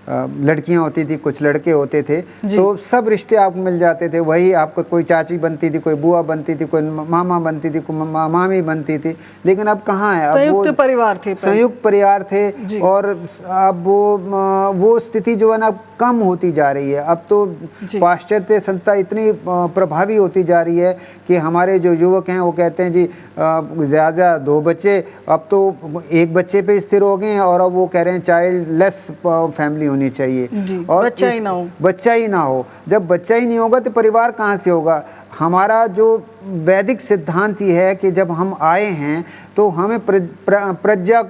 लड़कियां होती थी, कुछ लड़के होते थे, तो सब रिश्ते आपको मिल जाते थे। वही आपको कोई चाची बनती थी, कोई बुआ बनती थी, कोई मामा बनती थी, कोई मामी बनती थी। लेकिन अब कहाँ है? अब संयुक्त परिवार थे, संयुक्त परिवार थे। और अब वो स्थिति जो है ना कम होती जा रही है। अब तो पाश्चात्य संस्था इतनी प्रभावी होती जा रही है कि हमारे जो युवक हैं वो कहते हैं जी ज़्यादा 2 बच्चे, अब तो 1 बच्चे पे स्थिर हो गए हैं, और अब वो कह रहे हैं चाइल्ड लेस फैमिली होनी चाहिए और बच्चा ही ना हो। बच्चा ही ना हो। जब बच्चा ही नहीं होगा तो परिवार कहाँ से होगा? हमारा जो वैदिक सिद्धांत ही है कि जब हम आए हैं तो हमें प्रजाओं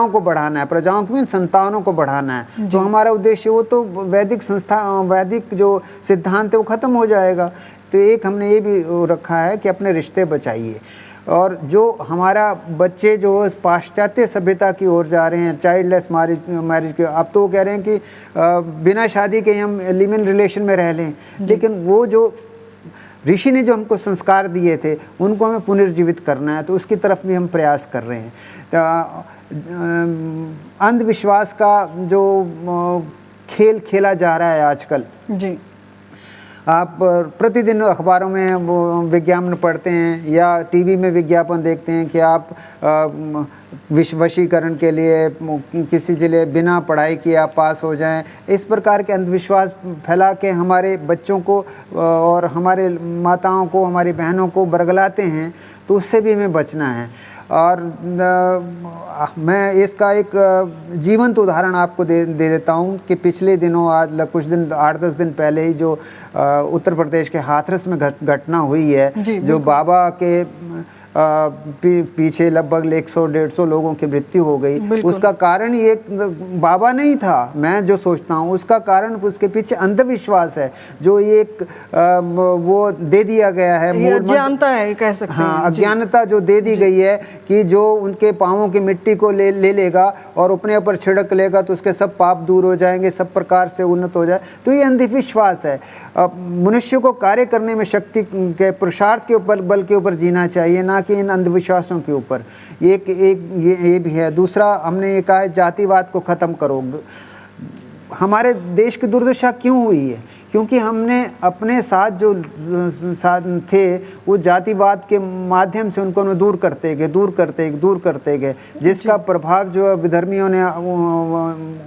को बढ़ाना है, प्रजाओं की संतानों को बढ़ाना है। तो हमारा उद्देश्य वो तो वैदिक जो सिद्धांत है वो ख़त्म हो जाएगा। तो एक हमने ये भी रखा है कि अपने रिश्ते बचाइए। और जो हमारा बच्चे जो पाश्चात्य सभ्यता की ओर जा रहे हैं, चाइल्डलेस मैरिज के, अब तो वो कह रहे हैं कि बिना शादी के हम लिव इन रिलेशन में रह लें। लेकिन वो जो ऋषि ने जो हमको संस्कार दिए थे उनको हमें पुनर्जीवित करना है, तो उसकी तरफ भी हम प्रयास कर रहे हैं। अंधविश्वास का जो खेल खेला जा रहा है आजकल, जी, आप प्रतिदिन अखबारों में विज्ञापन पढ़ते हैं या टीवी में विज्ञापन देखते हैं कि आप वशीकरण के लिए किसी के लिए बिना पढ़ाई किए आप पास हो जाएं। इस प्रकार के अंधविश्वास फैला के हमारे बच्चों को और हमारे माताओं को, हमारी बहनों को बरगलाते हैं, तो उससे भी हमें बचना है। और मैं इसका एक जीवंत उदाहरण आपको दे देता हूँ कि पिछले दिनों, आज कुछ दिन 8-10 दिन पहले ही जो उत्तर प्रदेश के हाथरस में घटना हुई है, जो बाबा के पीछे लगभग 100-150 लोगों की मृत्यु हो गई। उसका कारण ये बाबा नहीं था, मैं जो सोचता हूँ उसका कारण उसके पीछे अंधविश्वास है जो ये वो दे दिया गया है, अज्ञानता है कह सकते हैं। हाँ, अज्ञानता जो दे दी गई है कि जो उनके पाँवों की मिट्टी को ले लेगा और अपने ऊपर छिड़क लेगा तो उसके सब पाप दूर हो जाएंगे, सब प्रकार से उन्नत हो जाए। तो ये अंधविश्वास है। मनुष्य को कार्य करने में शक्ति के पुरुषार्थ के ऊपर, बल के ऊपर जीना चाहिए, ना कि इन अंधविश्वासों के ऊपर। ये भी है। दूसरा हमने ये कहा है जातिवाद को ख़त्म करो। हमारे देश की दुर्दशा क्यों हुई है? क्योंकि हमने अपने साथ जो थे वो जातिवाद के माध्यम से उनको दूर करते गए, जिसका प्रभाव जो विधर्मियों ने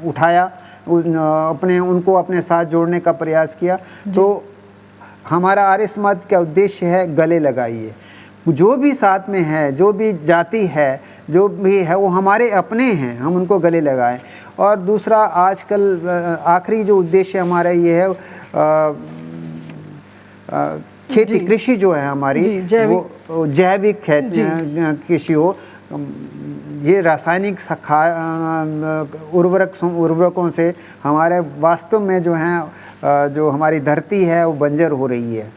उठाया, उनको अपने साथ जोड़ने का प्रयास किया। तो हमारा आर्य समाज का उद्देश्य है गले लगाइए। जो भी साथ में है, जो भी जाति है, जो भी है वो हमारे अपने हैं, हम उनको गले लगाएं। और दूसरा आजकल आखिरी जो उद्देश्य हमारा ये है, खेती कृषि जो है हमारी वो जैविक कृषि हो। ये रासायनिक उर्वरकों से हमारे वास्तव में जो है जो हमारी धरती है वो बंजर हो रही है।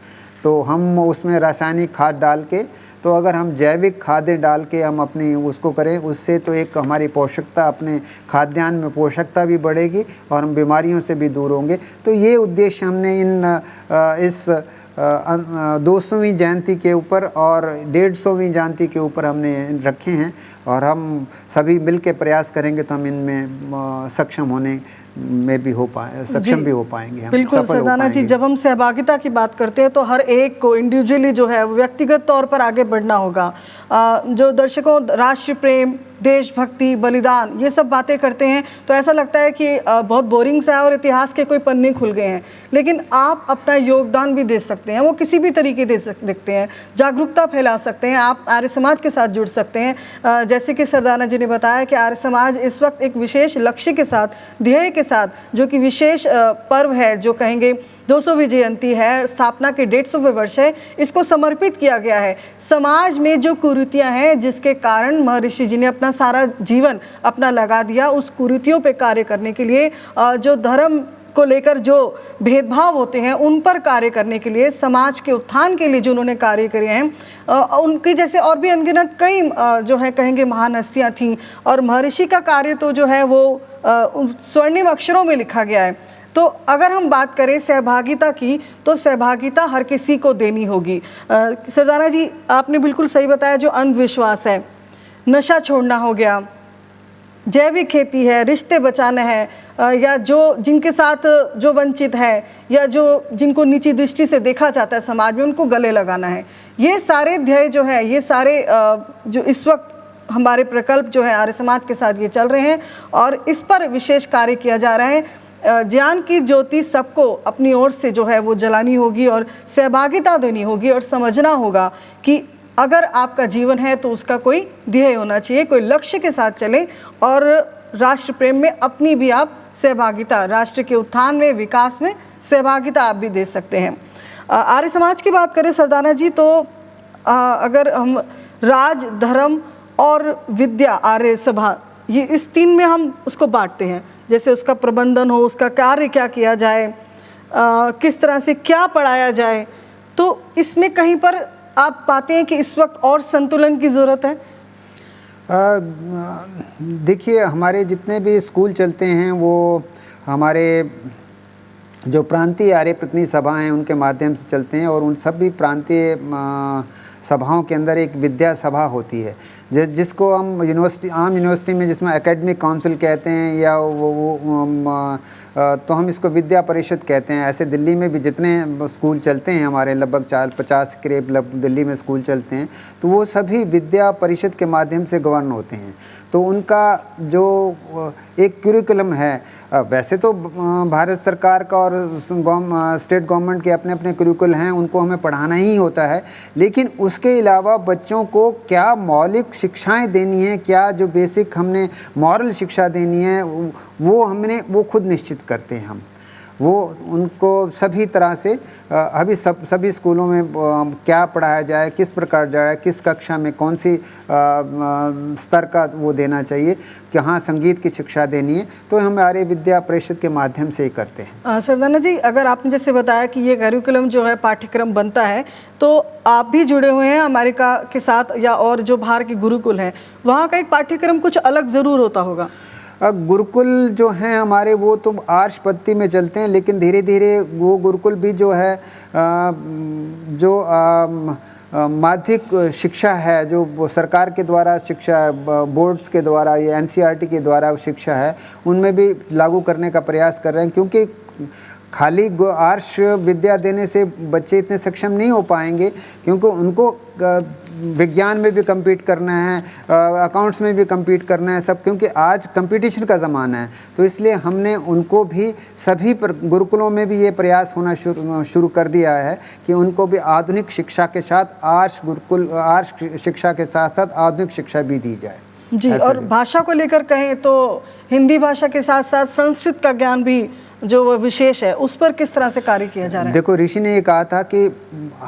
तो हम उसमें रासायनिक खाद डाल के, तो अगर हम जैविक खादें डाल के हम अपनी उसको करें, उससे तो एक हमारी पोषकता, अपने खाद्यान्न में पोषकता भी बढ़ेगी और हम बीमारियों से भी दूर होंगे। तो ये उद्देश्य हमने इस 200वीं जयंती के ऊपर और 150वीं जयंती के ऊपर हमने रखे हैं, और हम सभी मिल के प्रयास करेंगे तो हम इनमें सक्षम होने में भी हो पाएंगे। हम बिल्कुल सरदाना जी, जब हम सहभागिता की बात करते हैं तो हर एक को इंडिविजुअली जो है व्यक्तिगत तौर पर आगे बढ़ना होगा। जो दर्शकों राष्ट्र प्रेम, देशभक्ति, बलिदान, ये सब बातें करते हैं तो ऐसा लगता है कि बहुत बोरिंग सा है और इतिहास के कोई पन्ने खुल गए हैं। लेकिन आप अपना योगदान भी दे सकते हैं, वो किसी भी तरीके दे सकते हैं, जागरूकता फैला सकते हैं, आप आर्य समाज के साथ जुड़ सकते हैं। जैसे कि सरदाना जी ने बताया कि आर्य समाज इस वक्त एक विशेष लक्ष्य के साथ, ध्येय के साथ, जो कि विशेष पर्व है, जो कहेंगे 200वीं जयंती है, स्थापना के 150वें वर्ष है, इसको समर्पित किया गया है। समाज में जो कुरीतियां हैं जिसके कारण महर्षि जी ने अपना सारा जीवन अपना लगा दिया, उस कुरीतियों पे कार्य करने के लिए जो धर्म को लेकर जो भेदभाव होते हैं उन पर कार्य करने के लिए, समाज के उत्थान के लिए जो उन्होंने कार्य करे हैं, उनकी जैसे और भी अनगिनत कई जो है कहेंगे महान हस्तियाँ थीं, और महर्षि का कार्य तो जो है वो स्वर्णिम अक्षरों में लिखा गया है। तो अगर हम बात करें सहभागिता की, तो सहभागिता हर किसी को देनी होगी। सरदाना जी, आपने बिल्कुल सही बताया, जो अंधविश्वास है, नशा छोड़ना हो गया, जैविक खेती है, रिश्ते बचाना है, या जो जिनके साथ जो वंचित है या जो जिनको नीची दृष्टि से देखा जाता है समाज में, उनको गले लगाना है, ये सारे ध्येय जो है, ये सारे जो इस वक्त हमारे प्रकल्प जो है आर्य समाज के साथ ये चल रहे हैं, और इस पर विशेष कार्य किया जा रहा है। ज्ञान की ज्योति सबको अपनी ओर से जो है वो जलानी होगी और सहभागिता देनी होगी, और समझना होगा कि अगर आपका जीवन है तो उसका कोई ध्येय होना चाहिए, कोई लक्ष्य के साथ चलें, और राष्ट्र प्रेम में अपनी भी आप सहभागिता, राष्ट्र के उत्थान में, विकास में सहभागिता आप भी दे सकते हैं। आर्य समाज की बात करें सरदाना जी, तो अगर हम राज, धर्म और विद्या, आर्य सभा, ये इस तीन में हम उसको बांटते हैं। जैसे उसका प्रबंधन हो, उसका कार्य क्या किया जाए, किस तरह से क्या पढ़ाया जाए, तो इसमें कहीं पर आप पाते हैं कि इस वक्त और संतुलन की ज़रूरत है? देखिए, हमारे जितने भी स्कूल चलते हैं वो हमारे जो प्रांतीय आर्य प्रतिनिधि सभा हैं उनके माध्यम से चलते हैं, और उन सभी प्रांतीय सभाओं के अंदर एक विद्या सभा होती है, जिसको हम यूनिवर्सिटी, आम यूनिवर्सिटी में जिसमें एकेडमिक काउंसिल कहते हैं, या तो हम इसको विद्या परिषद कहते हैं। ऐसे दिल्ली में भी जितने स्कूल चलते हैं हमारे, लगभग 50 करीब दिल्ली में स्कूल चलते हैं, तो वो सभी विद्या परिषद के माध्यम से गवर्न होते हैं। तो उनका जो एक करिकुलम है, वैसे तो भारत सरकार का और स्टेट गवर्नमेंट के अपने अपने करिकुल हैं, उनको हमें पढ़ाना ही होता है, लेकिन उसके अलावा बच्चों को क्या मौलिक शिक्षाएं देनी है, क्या जो बेसिक हमने मॉरल शिक्षा देनी है, वो खुद निश्चित करते हैं हम। वो उनको सभी तरह से अभी सभी स्कूलों में क्या पढ़ाया जाए, किस प्रकार जाए, किस कक्षा में कौन सी स्तर का वो देना चाहिए, कि हाँ संगीत की शिक्षा देनी है, तो हम आर्य विद्या परिषद के माध्यम से ही करते हैं। सरदाना जी, अगर आपने जैसे बताया कि ये करिकुलम जो है पाठ्यक्रम बनता है, तो आप भी जुड़े हुए हैं अमेरिका के साथ, या और जो बाहर के गुरुकुल हैं वहाँ का एक पाठ्यक्रम कुछ अलग ज़रूर होता होगा? गुरुकुल जो हैं हमारे, वो तो आर्ष पद्धति में चलते हैं, लेकिन धीरे धीरे वो गुरुकुल भी जो है जो माध्यमिक शिक्षा है, जो वो सरकार के द्वारा शिक्षा, बोर्ड्स के द्वारा या एनसीईआरटी के द्वारा शिक्षा है, उनमें भी लागू करने का प्रयास कर रहे हैं, क्योंकि खाली आर्ष विद्या देने से बच्चे इतने सक्षम नहीं हो पाएंगे, क्योंकि उनको विज्ञान में भी कम्पीट करना है, अकाउंट्स में भी कम्पीट करना है, सब, क्योंकि आज कंपटीशन का ज़माना है। तो इसलिए हमने उनको भी सभी गुरुकुलों में भी ये प्रयास होना शुरू कर दिया है कि उनको भी आधुनिक शिक्षा के साथ आर्ष शिक्षा के साथ साथ आधुनिक शिक्षा भी दी जाए जी। और भाषा को लेकर कहें तो हिंदी भाषा के साथ साथ संस्कृत का ज्ञान भी जो विशेष है, उस पर किस तरह से कार्य किया जा रहा है? देखो, ऋषि ने ये कहा था कि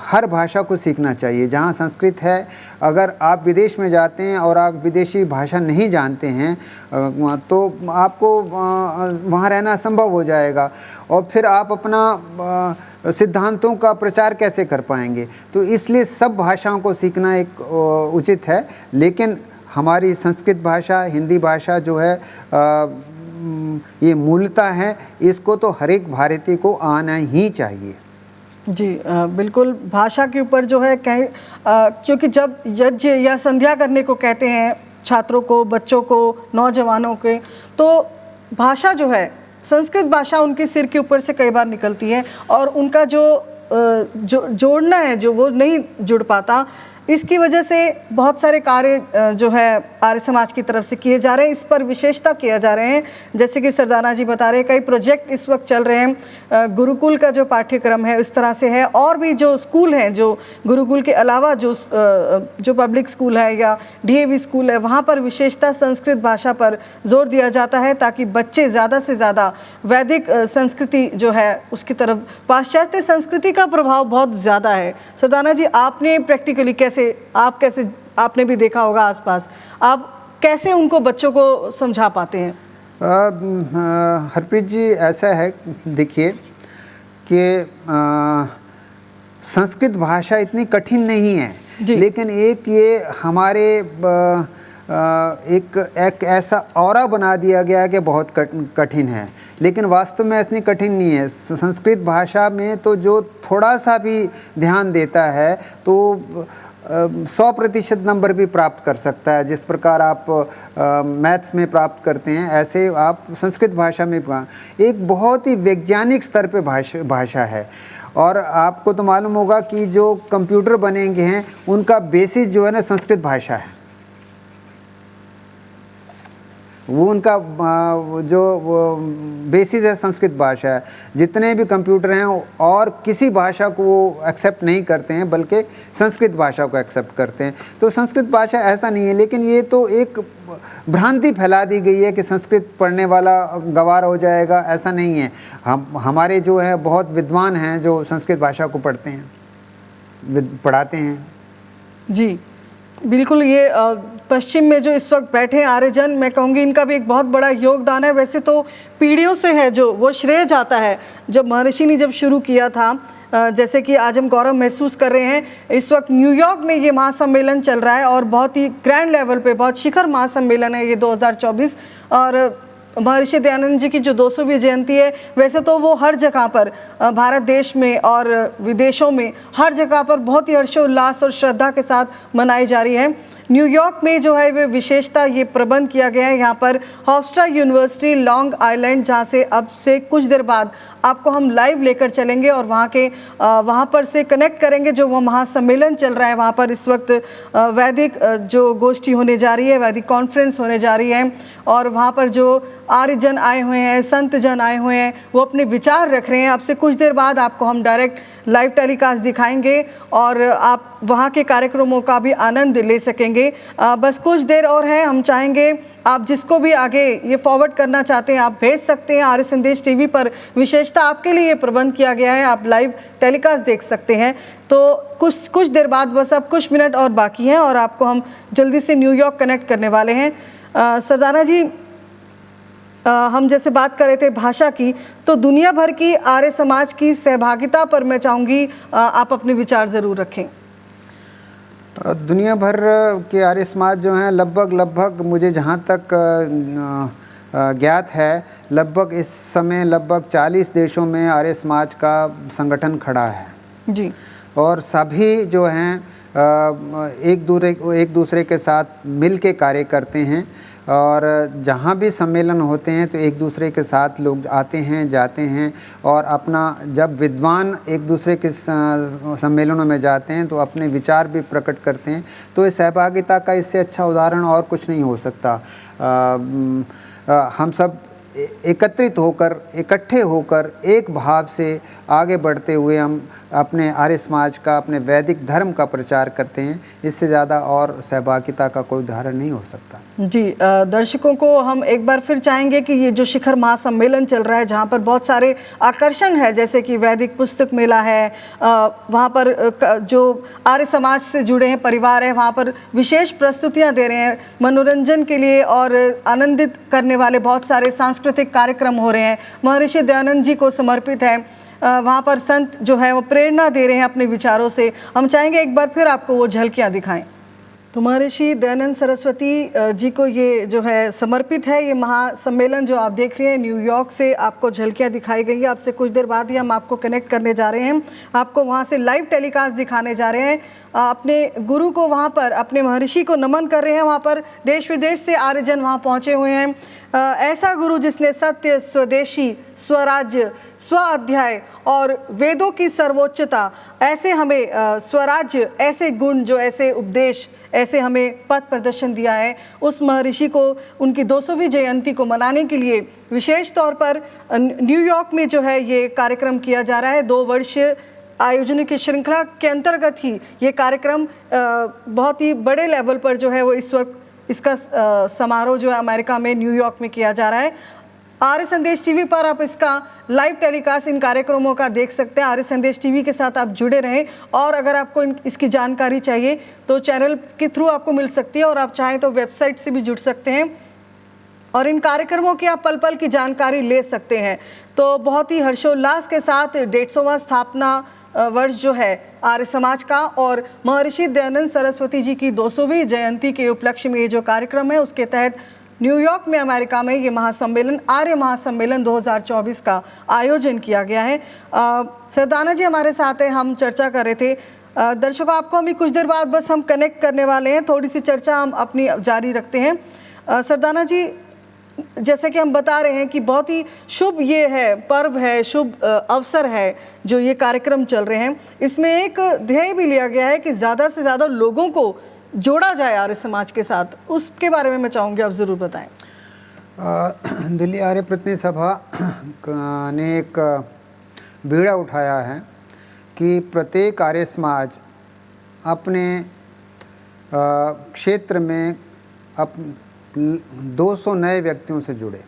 हर भाषा को सीखना चाहिए। जहाँ संस्कृत है, अगर आप विदेश में जाते हैं और आप विदेशी भाषा नहीं जानते हैं तो आपको वहाँ रहना असंभव हो जाएगा, और फिर आप अपना सिद्धांतों का प्रचार कैसे कर पाएंगे। तो इसलिए सब भाषाओं को सीखना एक उचित है, लेकिन हमारी संस्कृत भाषा, हिंदी भाषा जो है ये मूलता है, इसको तो हर एक भारतीय को आना ही चाहिए। जी बिल्कुल। भाषा के ऊपर जो है कहीं क्योंकि जब यज्ञ या संध्या करने को कहते हैं छात्रों को, बच्चों को, नौजवानों के, तो भाषा जो है, संस्कृत भाषा उनके सिर के ऊपर से कई बार निकलती है, और उनका जो जोड़ना है जो वो नहीं जुड़ पाता। इसकी वजह से बहुत सारे कार्य जो है आर्य समाज की तरफ से किए जा रहे हैं, इस पर विशेषता किए जा रहे हैं। जैसे कि सरदाना जी बता रहे हैं, कई प्रोजेक्ट इस वक्त चल रहे हैं। गुरुकुल का जो पाठ्यक्रम है इस तरह से है, और भी जो स्कूल हैं, जो गुरुकुल के अलावा जो पब्लिक स्कूल है या डीएवी स्कूल है, वहाँ पर विशेषता संस्कृत भाषा पर जोर दिया जाता है, ताकि बच्चे ज़्यादा से ज़्यादा वैदिक संस्कृति जो है उसकी तरफ, पाश्चात्य संस्कृति का प्रभाव बहुत ज़्यादा है। सरदाना जी, आपने प्रैक्टिकली आपने भी देखा होगा आसपास, आप कैसे उनको, बच्चों को समझा पाते हैं? हरप्रीत जी, ऐसा है, देखिए कि संस्कृत भाषा इतनी कठिन नहीं है, लेकिन एक ये हमारे एक ऐसा ऑरा बना दिया गया है कि बहुत कठिन है, लेकिन वास्तव में इतनी कठिन नहीं है। संस्कृत भाषा में तो जो थोड़ा सा भी ध्यान देता है तो 100% नंबर भी प्राप्त कर सकता है। जिस प्रकार आप मैथ्स में प्राप्त करते हैं, ऐसे आप संस्कृत भाषा में एक बहुत ही वैज्ञानिक स्तर पे भाषा है। और आपको तो मालूम होगा कि जो कंप्यूटर बनेंगे हैं उनका बेसिस जो है ना संस्कृत भाषा है। वो उनका जो बेसिस है संस्कृत भाषा है। जितने भी कंप्यूटर हैं और किसी भाषा को वो एक्सेप्ट नहीं करते हैं, बल्कि संस्कृत भाषा को एक्सेप्ट करते हैं। तो संस्कृत भाषा ऐसा नहीं है, लेकिन ये तो एक भ्रांति फैला दी गई है कि संस्कृत पढ़ने वाला गंवार हो जाएगा, ऐसा नहीं है। हमारे जो है बहुत विद्वान हैं जो संस्कृत भाषा को पढ़ते हैं, पढ़ाते हैं। जी बिल्कुल, ये पश्चिम में जो इस वक्त बैठे आर्यजन, मैं कहूँगी इनका भी एक बहुत बड़ा योगदान है। वैसे तो पीढ़ियों से है जो वो श्रेय जाता है, जब महर्षि ने जब शुरू किया था, जैसे कि आज हम गौरव महसूस कर रहे हैं। इस वक्त न्यूयॉर्क में ये महासम्मेलन चल रहा है और बहुत ही ग्रैंड लेवल पे, बहुत शिखर महासम्मेलन है ये 2024। और महर्षि दयानंद जी की जो 200वीं जयंती है, वैसे तो वो हर जगह पर भारत देश में और विदेशों में हर जगह पर बहुत ही हर्षोल्लास और श्रद्धा के साथ मनाई जा रही है। न्यूयॉर्क में जो है वे विशेषता ये प्रबंध किया गया है, यहाँ पर हॉफस्ट्रा यूनिवर्सिटी लॉन्ग आइलैंड, जहाँ से अब से कुछ देर बाद आपको हम लाइव लेकर चलेंगे और वहाँ पर से कनेक्ट करेंगे। जो वो महासम्मेलन चल रहा है वहाँ पर इस वक्त वैदिक जो गोष्ठी होने जा रही है, वैदिक कॉन्फ्रेंस होने जा रही है, और वहाँ पर जो आर्यजन आए हुए हैं, संत जन आए हुए हैं, वो अपने विचार रख रहे हैं। अब से कुछ देर बाद आपको हम डायरेक्ट लाइव टेलीकास्ट दिखाएंगे और आप वहाँ के कार्यक्रमों का भी आनंद ले सकेंगे। बस कुछ देर और है, हम चाहेंगे आप जिसको भी आगे ये फॉरवर्ड करना चाहते हैं आप भेज सकते हैं। आर्य संदेश टीवी पर विशेषता आपके लिए प्रबंध किया गया है, आप लाइव टेलीकास्ट देख सकते हैं। तो कुछ देर बाद, बस अब कुछ मिनट और बाकी हैं और आपको हम जल्दी से न्यूयॉर्क कनेक्ट करने वाले हैं। सरदाना जी, हम जैसे बात कर रहे थे भाषा की, तो दुनिया भर की आर्य समाज की सहभागिता पर मैं चाहूँगी आप अपने विचार ज़रूर रखें। दुनिया भर के आर्य समाज जो हैं, लगभग मुझे जहाँ तक ज्ञात है, लगभग इस समय लगभग 40 देशों में आर्य समाज का संगठन खड़ा है जी। और सभी जो हैं एक दूसरे के साथ मिल के कार्य करते हैं। और जहाँ भी सम्मेलन होते हैं तो एक दूसरे के साथ लोग आते हैं, जाते हैं, और अपना, जब विद्वान एक दूसरे के सम्मेलनों में जाते हैं तो अपने विचार भी प्रकट करते हैं। तो इस सहभागिता का इससे अच्छा उदाहरण और कुछ नहीं हो सकता। हम सब एकत्रित होकर, इकट्ठे होकर, एक भाव से आगे बढ़ते हुए हम अपने आर्य समाज का, अपने वैदिक धर्म का प्रचार करते हैं। इससे ज़्यादा और सहभागिता का कोई उदाहरण नहीं हो सकता। जी, दर्शकों को हम एक बार फिर चाहेंगे कि ये जो शिखर महासम्मेलन चल रहा है, जहाँ पर बहुत सारे आकर्षण है, जैसे कि वैदिक पुस्तक मेला है, वहाँ पर जो आर्य समाज से जुड़े हैं परिवार है, वहाँ पर विशेष प्रस्तुतियाँ दे रहे हैं मनोरंजन के लिए, और आनंदित करने वाले बहुत सारे सांस्कृतिक कार्यक्रम हो रहे हैं। महर्षि दयानंद जी को समर्पित है। वहाँ पर संत जो है वो प्रेरणा दे रहे हैं अपने विचारों से। हम चाहेंगे एक बार फिर आपको वो झलकियाँ दिखाएं। तो महर्षि दयानंद सरस्वती जी को ये जो है समर्पित है ये महासम्मेलन जो आप देख रहे हैं। न्यूयॉर्क से आपको झलकियाँ दिखाई गई है। आपसे कुछ देर बाद ही हम आपको कनेक्ट करने जा रहे हैं, आपको वहाँ से लाइव टेलीकास्ट दिखाने जा रहे हैं। अपने गुरु को वहाँ पर, अपने महर्षि को नमन कर रहे हैं। वहाँ पर देश विदेश से आर्यजन वहाँ पहुँचे हुए हैं। ऐसा गुरु जिसने सत्य, स्वदेशी, स्वराज्य, स्व अध्याय और वेदों की सर्वोच्चता, ऐसे हमें स्वराज्य, ऐसे गुण, जो ऐसे उपदेश, ऐसे हमें पथ प्रदर्शन दिया है। उस महर्षि को उनकी 200वीं जयंती को मनाने के लिए विशेष तौर पर न्यूयॉर्क में जो है ये कार्यक्रम किया जा रहा है। 2 वर्ष आयोजन की श्रृंखला के अंतर्गत ही ये कार्यक्रम बहुत ही बड़े लेवल पर जो है वो इस वक्त इसका समारोह जो है अमेरिका में न्यूयॉर्क में किया जा रहा है। आर्य संदेश टीवी पर आप इसका लाइव टेलीकास्ट इन कार्यक्रमों का देख सकते हैं। आर्य संदेश टीवी के साथ आप जुड़े रहें, और अगर आपको इसकी जानकारी चाहिए तो चैनल के थ्रू आपको मिल सकती है, और आप चाहें तो वेबसाइट से भी जुड़ सकते हैं। और इन कार्यक्रमों की आप पल पल की जानकारी ले सकते हैं। तो बहुत ही हर्षोल्लास के साथ 150वां स्थापना वर्ष जो है आर्य समाज का और महर्षि दयानंद सरस्वती जी की 200वीं जयंती के उपलक्ष्य में ये जो कार्यक्रम है उसके तहत न्यूयॉर्क में अमेरिका में ये महासम्मेलन आर्य महासम्मेलन 2024 का आयोजन किया गया है। सरदाना जी हमारे साथ हैं, हम चर्चा कर रहे थे। दर्शकों, आपको हम कुछ देर बाद बस हम कनेक्ट करने वाले हैं, थोड़ी सी चर्चा हम अपनी जारी रखते हैं। सरदाना जी, जैसे कि हम बता रहे हैं कि बहुत ही शुभ ये है, पर्व है, शुभ अवसर है जो ये कार्यक्रम चल रहे हैं। इसमें एक ध्येय भी लिया गया है कि ज़्यादा से ज़्यादा लोगों को जोड़ा जाए आर्य समाज के साथ। उसके बारे में मैं चाहूँगी आप ज़रूर बताएं। दिल्ली आर्य प्रतिनिधि सभा ने एक बीड़ा उठाया है कि प्रत्येक आर्य समाज अपने क्षेत्र में 200 नए व्यक्तियों से जुड़े।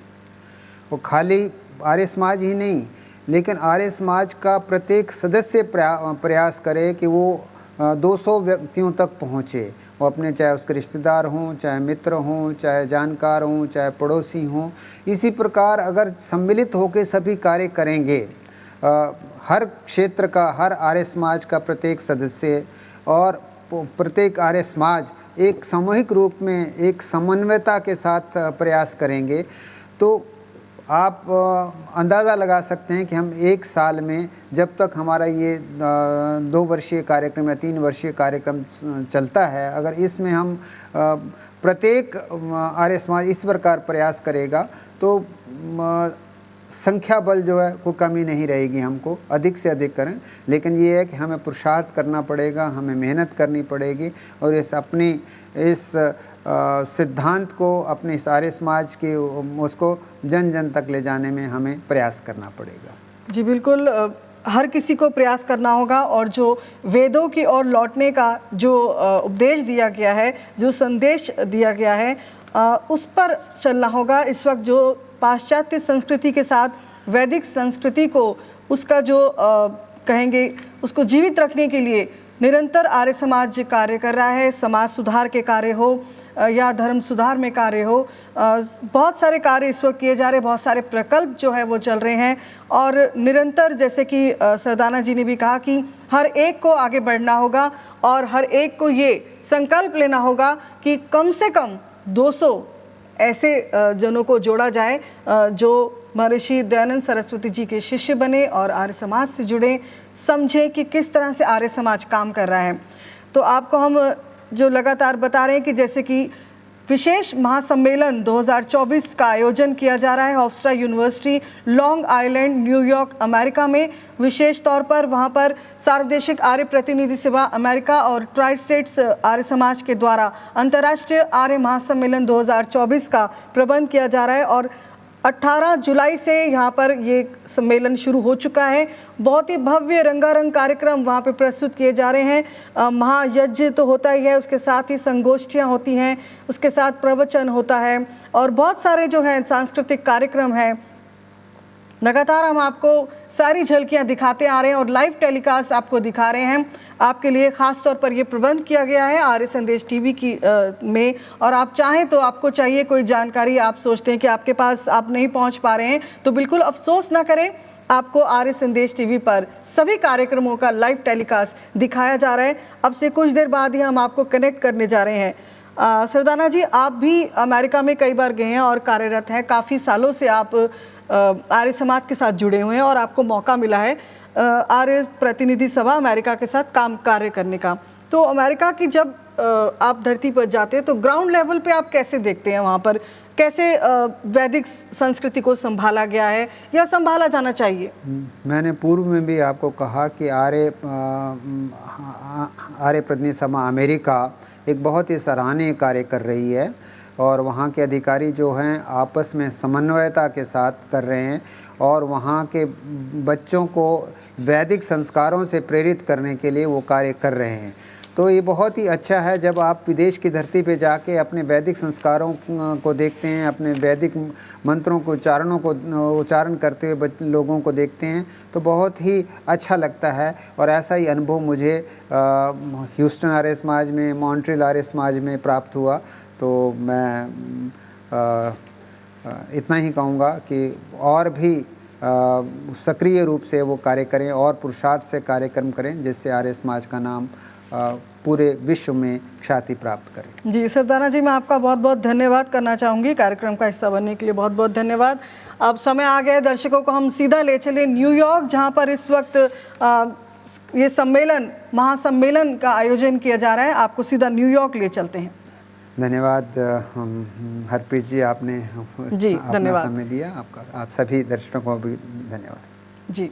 वो खाली आर्य समाज ही नहीं, लेकिन आर्य समाज का प्रत्येक सदस्य प्रयास करे कि वो 200 व्यक्तियों तक पहुँचे। वो अपने, चाहे उसके रिश्तेदार हों, चाहे मित्र हों, चाहे जानकार हों, चाहे पड़ोसी हों। इसी प्रकार अगर सम्मिलित होकर सभी कार्य करेंगे, हर क्षेत्र का, हर आर्य समाज का प्रत्येक सदस्य और प्रत्येक आर्य समाज एक सामूहिक रूप में एक समन्वयता के साथ प्रयास करेंगे, तो आप अंदाज़ा लगा सकते हैं कि हम एक साल में, जब तक हमारा ये 2 वर्षीय कार्यक्रम या 3 वर्षीय कार्यक्रम चलता है, अगर इसमें हम प्रत्येक आर्य समाज इस प्रकार प्रयास करेगा तो संख्या बल जो है कोई कमी नहीं रहेगी। हमको अधिक से अधिक करें, लेकिन ये है कि हमें पुरुषार्थ करना पड़ेगा, हमें मेहनत करनी पड़ेगी और इस सिद्धांत को, अपने इस आर्य समाज के उसको जन जन तक ले जाने में हमें प्रयास करना पड़ेगा। जी बिल्कुल, हर किसी को प्रयास करना होगा और जो वेदों की ओर लौटने का जो उपदेश दिया गया है, जो संदेश दिया गया है, उस पर चलना होगा। इस वक्त जो पाश्चात्य संस्कृति के साथ वैदिक संस्कृति को, उसका जो कहेंगे उसको जीवित रखने के लिए निरंतर आर्य समाज कार्य कर रहा है। समाज सुधार के कार्य हो या धर्म सुधार में कार्य हो, बहुत सारे कार्य इस वक्त किए जा रहे हैं, बहुत सारे प्रकल्प जो है वो चल रहे हैं और निरंतर, जैसे कि सरदाना जी ने भी कहा कि हर एक को आगे बढ़ना होगा और हर एक को ये संकल्प लेना होगा कि कम से कम 200 ऐसे जनों को जोड़ा जाए जो महर्षि दयानंद सरस्वती जी के शिष्य बने और आर्य समाज से जुड़े, समझे कि किस तरह से आर्य समाज काम कर रहा है। तो आपको हम जो लगातार बता रहे हैं कि जैसे कि विशेष महासम्मेलन 2024 का आयोजन किया जा रहा है हॉफस्ट्रा university, long island, New York, America में। विशेष तौर पर वहां पर सार्वदेशिक आर्य प्रतिनिधि सभा अमेरिका और ट्राई स्टेट्स आर्य समाज के द्वारा अंतर्राष्ट्रीय आर्य महासम्मेलन 2024 का प्रबंध किया जा रहा है और 18 जुलाई से यहाँ पर ये सम्मेलन शुरू हो चुका है। बहुत ही भव्य रंगारंग कार्यक्रम वहाँ पे प्रस्तुत किए जा रहे हैं। महायज्ञ तो होता ही है, उसके साथ ही संगोष्ठियाँ होती हैं, उसके साथ प्रवचन होता है और बहुत सारे जो हैं सांस्कृतिक कार्यक्रम हैं। लगातार हम आपको सारी झलकियाँ दिखाते आ रहे हैं और लाइव टेलीकास्ट आपको दिखा रहे हैं। आपके लिए ख़ास तौर पर यह प्रबंध किया गया है आर्य संदेश टीवी की में, और आप चाहें तो, आपको चाहिए कोई जानकारी, आप सोचते हैं कि आपके पास आप नहीं पहुंच पा रहे हैं, तो बिल्कुल अफसोस ना करें, आपको आर्य संदेश टीवी पर सभी कार्यक्रमों का लाइव टेलीकास्ट दिखाया जा रहा है। अब से कुछ देर बाद ही हम आपको कनेक्ट करने जा रहे हैं। सरदाना जी, आप भी अमेरिका में कई बार गए हैं और कार्यरत हैं, काफ़ी सालों से आप आर्य समाज के साथ जुड़े हुए हैं और आपको मौका मिला है आर्य प्रतिनिधि सभा अमेरिका के साथ कार्य करने का। तो अमेरिका की जब आप धरती पर जाते हैं तो ग्राउंड लेवल पे आप कैसे देखते हैं, वहाँ पर कैसे वैदिक संस्कृति को संभाला गया है या संभाला जाना चाहिए? मैंने पूर्व में भी आपको कहा कि आर्य प्रतिनिधि सभा अमेरिका एक बहुत ही सराहनीय कार्य कर रही है और वहाँ के अधिकारी जो हैं आपस में समन्वयता के साथ कर रहे हैं और वहाँ के बच्चों को वैदिक संस्कारों से प्रेरित करने के लिए वो कार्य कर रहे हैं। तो ये बहुत ही अच्छा है जब आप विदेश की धरती पे जाके अपने वैदिक संस्कारों को देखते हैं, अपने वैदिक मंत्रों को उच्चारण करते हुए लोगों को देखते हैं, तो बहुत ही अच्छा लगता है। और ऐसा ही अनुभव मुझे ह्यूस्टन आर्य समाज में, मॉन्ट्रियल आर्य समाज में प्राप्त हुआ। तो मैं इतना ही कहूँगा कि और भी सक्रिय रूप से वो कार्य करें और पुरुषार्थ से कार्यक्रम करें, जिससे आर्य समाज का नाम पूरे विश्व में ख्याति प्राप्त करे। जी सरदाना जी, मैं आपका बहुत बहुत धन्यवाद करना चाहूँगी कार्यक्रम का हिस्सा बनने के लिए। बहुत बहुत धन्यवाद। अब समय आ गया दर्शकों को हम सीधा ले चले न्यूयॉर्क, जहाँ पर इस वक्त ये सम्मेलन, महासम्मेलन का आयोजन किया जा रहा है। आपको सीधा न्यूयॉर्क ले चलते हैं। धन्यवाद हरप्रीत जी, आपने जी अपना धन्यवाद। समय दिया। आपका, आप सभी दर्शकों को भी धन्यवाद। जी।